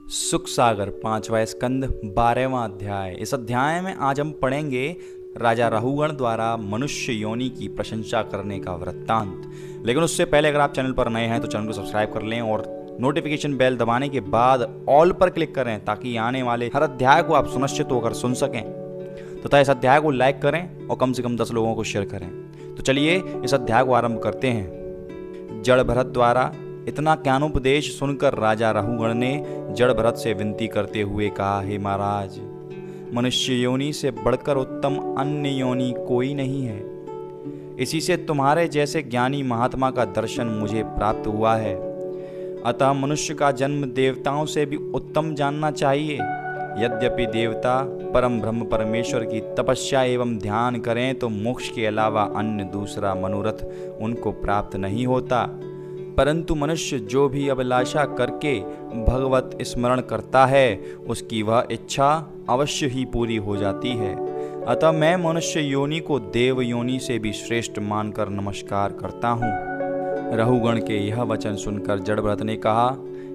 सुख सागर 5वां स्कंद 12वां अध्याय। इस अध्याय में आज हम पढ़ेंगे राजा रहुगण द्वारा मनुष्य योनि की प्रशंसा करने का वृत्तांत। लेकिन उससे पहले अगर आप चैनल पर नए हैं तो चैनल को सब्सक्राइब कर लें और नोटिफिकेशन बेल दबाने के बाद ऑल पर क्लिक करें ताकि आने वाले हर अध्याय को आप सुनिश्चित होकर सुन सकें तथा इस अध्याय को लाइक करें और कम से कम 10 लोगों को शेयर करें। तो चलिए इस अध्याय को आरंभ करते हैं। जड़ भरत द्वारा इतना ज्ञानोपदेश सुनकर राजा रहुगण ने जड़ भरत से विनती करते हुए कहा, हे महाराज, मनुष्य योनि से बढ़कर उत्तम अन्य योनि कोई नहीं है। इसी से तुम्हारे जैसे ज्ञानी महात्मा का दर्शन मुझे प्राप्त हुआ है। अतः मनुष्य का जन्म देवताओं से भी उत्तम जानना चाहिए। यद्यपि देवता परम ब्रह्म परमेश्वर की तपस्या एवं ध्यान करें तो मोक्ष के अलावा अन्य दूसरा मनोरथ उनको प्राप्त नहीं होता, परंतु मनुष्य जो भी अभिलाषा करके भगवत स्मरण करता है उसकी वह इच्छा अवश्य ही पूरी हो जाती है। अतः मैं मनुष्य योनि को देव योनि से भी श्रेष्ठ मानकर नमस्कार करता हूँ। रहुगण के यह वचन सुनकर जड़भरत ने कहा,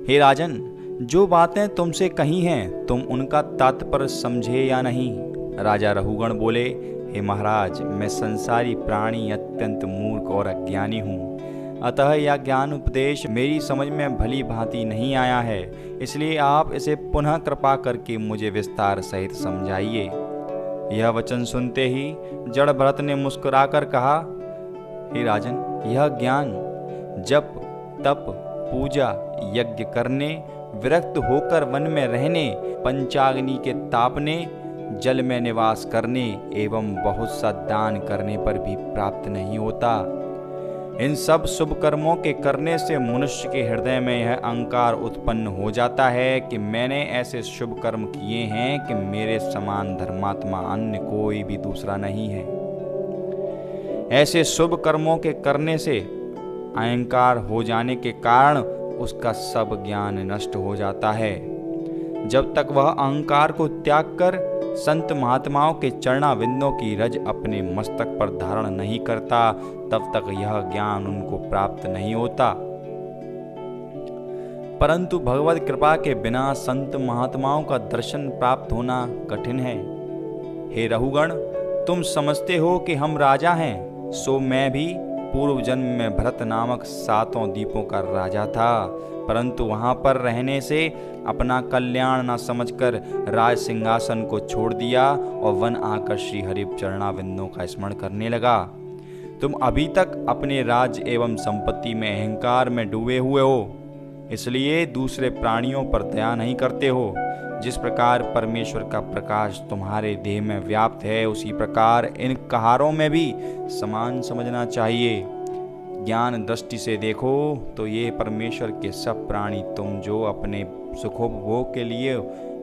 हे राजन, जो बातें तुमसे कही हैं तुम उनका तात्पर्य समझे या नहीं। राजा रहुगण बोले, हे महाराज, मैं संसारी प्राणी अत्यंत मूर्ख और अज्ञानी हूँ। अतः यह ज्ञान उपदेश मेरी समझ में भली भांति नहीं आया है, इसलिए आप इसे पुनः कृपा करके मुझे विस्तार सहित समझाइए। यह वचन सुनते ही जड़ भरत ने मुस्कुराकर कहा, हे राजन, यह ज्ञान जप तप पूजा यज्ञ करने, विरक्त होकर वन में रहने, पंचाग्नि के तापने, जल में निवास करने एवं बहुत सा दान करने पर भी प्राप्त नहीं होता। इन सब शुभ कर्मों के करने से मनुष्य के हृदय में यह अहंकार उत्पन्न हो जाता है कि मैंने ऐसे शुभ कर्म किए हैं कि मेरे समान धर्मात्मा अन्य कोई भी दूसरा नहीं है। ऐसे शुभ कर्मों के करने से अहंकार हो जाने के कारण उसका सब ज्ञान नष्ट हो जाता है। जब तक वह अहंकार को त्याग कर संत महात्माओं के चरणाविंदों की रज अपने मस्तक पर धारण नहीं करता, तब तक यह ज्ञान उनको प्राप्त नहीं होता। परंतु भगवत कृपा के बिना संत महात्माओं का दर्शन प्राप्त होना कठिन है। हे रहुगण, तुम समझते हो कि हम राजा हैं, सो मैं भी पूर्व जन्म में भरत नामक 7 द्वीपों का राजा था, परंतु वहां पर रहने से अपना कल्याण न समझकर राज सिंहासन को छोड़ दिया और वन आकर श्री हरि चरणाविंदों का स्मरण करने लगा। तुम अभी तक अपने राज्य एवं संपत्ति में अहंकार में डूबे हुए हो, इसलिए दूसरे प्राणियों पर दया नहीं करते हो। जिस प्रकार परमेश्वर का प्रकाश तुम्हारे देह में व्याप्त है, उसी प्रकार इन कहारों में भी समान समझना चाहिए। ज्ञान दृष्टि से देखो तो ये परमेश्वर के सब प्राणी तुम जो अपने सुखोपभोग के लिए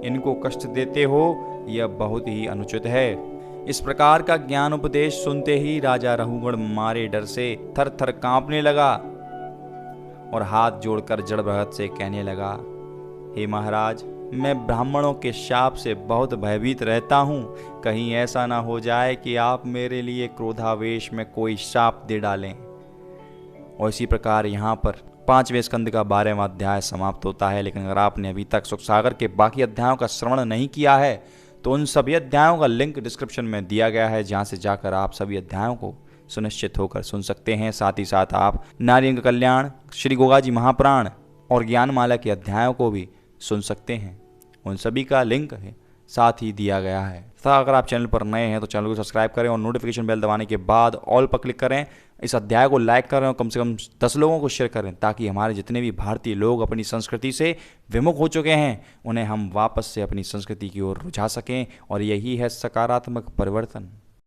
इनको कष्ट देते हो, यह बहुत ही अनुचित है। इस प्रकार का ज्ञान उपदेश सुनते ही राजा रहुगण मारे डर से थर थर कांपने लगा और हाथ जोड़कर जड़ भरत से कहने लगा, हे महाराज, मैं ब्राह्मणों के शाप से बहुत भयभीत रहता हूँ। कहीं ऐसा ना हो जाए कि आप मेरे लिए क्रोधावेश में कोई शाप दे डालें। और इसी प्रकार यहाँ पर 5वें स्कंद का 12वां अध्याय समाप्त होता है। लेकिन अगर आपने अभी तक सुख सागर के बाकी अध्यायों का श्रवण नहीं किया है तो उन सभी अध्यायों का लिंक डिस्क्रिप्शन में दिया गया है, जहाँ से जाकर आप सभी अध्यायों को सुनिश्चित होकर सुन सकते हैं। साथ ही साथ आप नारियों का कल्याण, श्री गोगाजी महापुराण और ज्ञानमाला के अध्यायों को भी सुन सकते हैं। उन सभी का लिंक है साथ ही दिया गया है। तथा अगर आप चैनल पर नए हैं तो चैनल को सब्सक्राइब करें और नोटिफिकेशन बेल दबाने के बाद ऑल पर क्लिक करें। इस अध्याय को लाइक करें और कम से कम 10 लोगों को शेयर करें ताकि हमारे जितने भी भारतीय लोग अपनी संस्कृति से विमुख हो चुके हैं उन्हें हम वापस से अपनी संस्कृति की ओर रुझा सकें, और यही है सकारात्मक परिवर्तन।